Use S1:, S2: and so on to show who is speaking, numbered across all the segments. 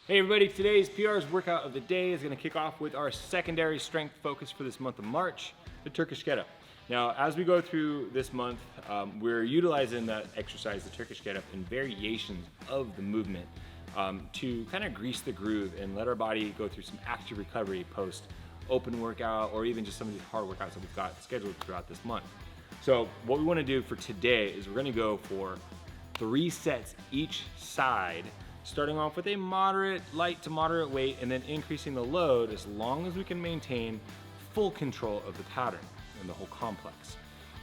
S1: Hey everybody, today's PR's workout of the day is gonna kick off with our secondary strength focus for this month of March, the Turkish get-up. Now, as we go through this month, we're utilizing that exercise, the Turkish get-up, in variations of the movement to kind of grease the groove and let our body go through some active recovery post open workout, or even just some of these hard workouts that we've got scheduled throughout this month. So what we wanna do for today is we're gonna go for 3 sets each side, starting off with a light to moderate weight, and then increasing the load as long as we can maintain full control of the pattern and the whole complex.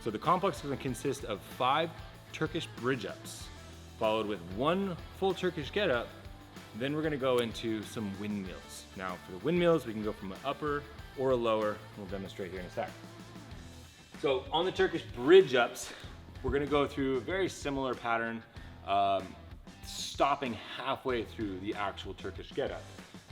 S1: So the complex is going to consist of 5 Turkish bridge ups, followed with 1 full Turkish get up. Then we're going to go into some windmills. Now for the windmills, we can go from an upper or a lower. We'll demonstrate here in a sec. So on the Turkish bridge ups, we're going to go through a very similar pattern, stopping halfway through the actual Turkish get-up.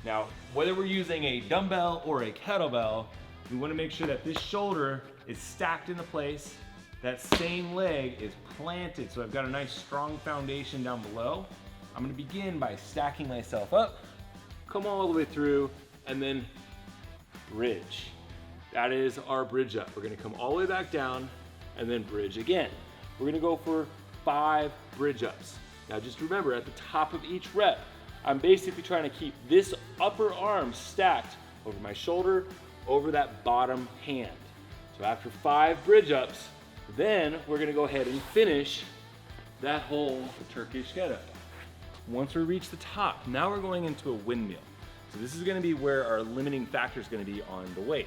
S1: Now, whether we're using a dumbbell or a kettlebell, we want to make sure that this shoulder is stacked into place, that same leg is planted, so I've got a nice strong foundation down below. I'm going to begin by stacking myself up, come all the way through, and then bridge. That is our bridge up. We're going to come all the way back down and then bridge again. We're going to go for 5 bridge ups. Now just remember, at the top of each rep, I'm basically trying to keep this upper arm stacked over my shoulder, over that bottom hand. So after 5 bridge ups, then we're gonna go ahead and finish that whole Turkish get-up. Once we reach the top, now we're going into a windmill. So this is gonna be where our limiting factor is gonna be on the weight.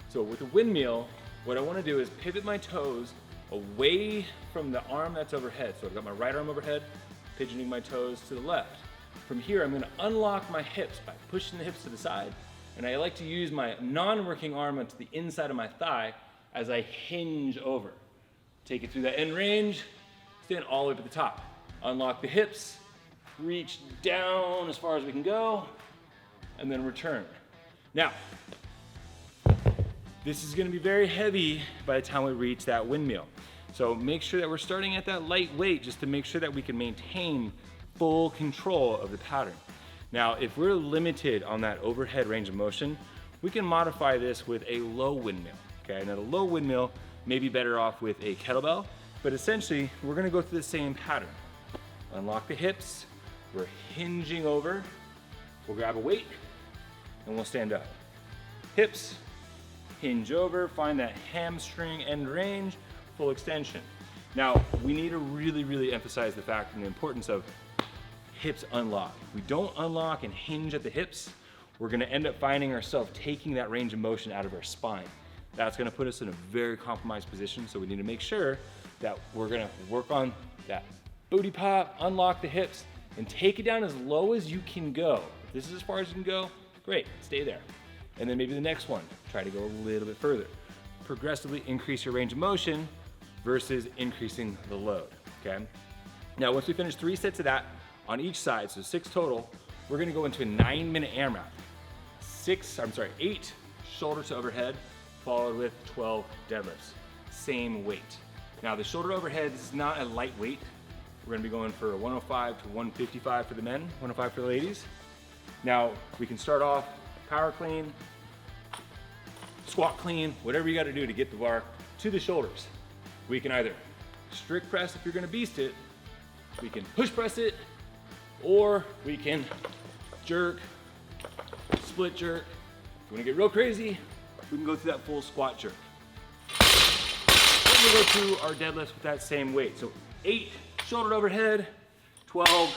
S1: So with a windmill, what I wanna do is pivot my toes away from the arm that's overhead. So I've got my right arm overhead, pigeoning my toes to the left. From here, I'm gonna unlock my hips by pushing the hips to the side, and I like to use my non-working arm onto the inside of my thigh as I hinge over. Take it through that end range, stand all the way up at the top. Unlock the hips, reach down as far as we can go, and then return. Now, this is gonna be very heavy by the time we reach that windmill. So make sure that we're starting at that light weight just to make sure that we can maintain full control of the pattern. Now, if we're limited on that overhead range of motion, we can modify this with a low windmill, okay? Now the low windmill may be better off with a kettlebell, but essentially we're gonna go through the same pattern. Unlock the hips, we're hinging over, we'll grab a weight, and we'll stand up. Hips, hinge over, find that hamstring end range, full extension. Now, we need to really emphasize the fact and the importance of hips unlock. If we don't unlock and hinge at the hips, we're gonna end up finding ourselves taking that range of motion out of our spine. That's gonna put us in a very compromised position, so we need to make sure that we're gonna work on that booty pop, unlock the hips, and take it down as low as you can go. If this is as far as you can go, great, stay there. And then maybe the next one, try to go a little bit further. Progressively increase your range of motion versus increasing the load, okay? Now, once we finish 3 sets of that on each side, so 6 total, we're gonna go into a 9-minute air math. 8 shoulder to overhead, followed with 12 deadlifts, same weight. Now, the shoulder overhead is not a light weight. We're gonna be going for a 105 to 155 for the men, 105 for the ladies. Now, we can start off power clean, squat clean, whatever you gotta do to get the bar to the shoulders. We can either strict press if you're gonna beast it, we can push press it, or we can jerk, split jerk. If you wanna get real crazy, we can go through that full squat jerk. Then we go through our deadlifts with that same weight. So 8 shoulder to overhead, 12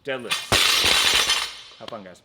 S1: deadlifts. Have fun, guys.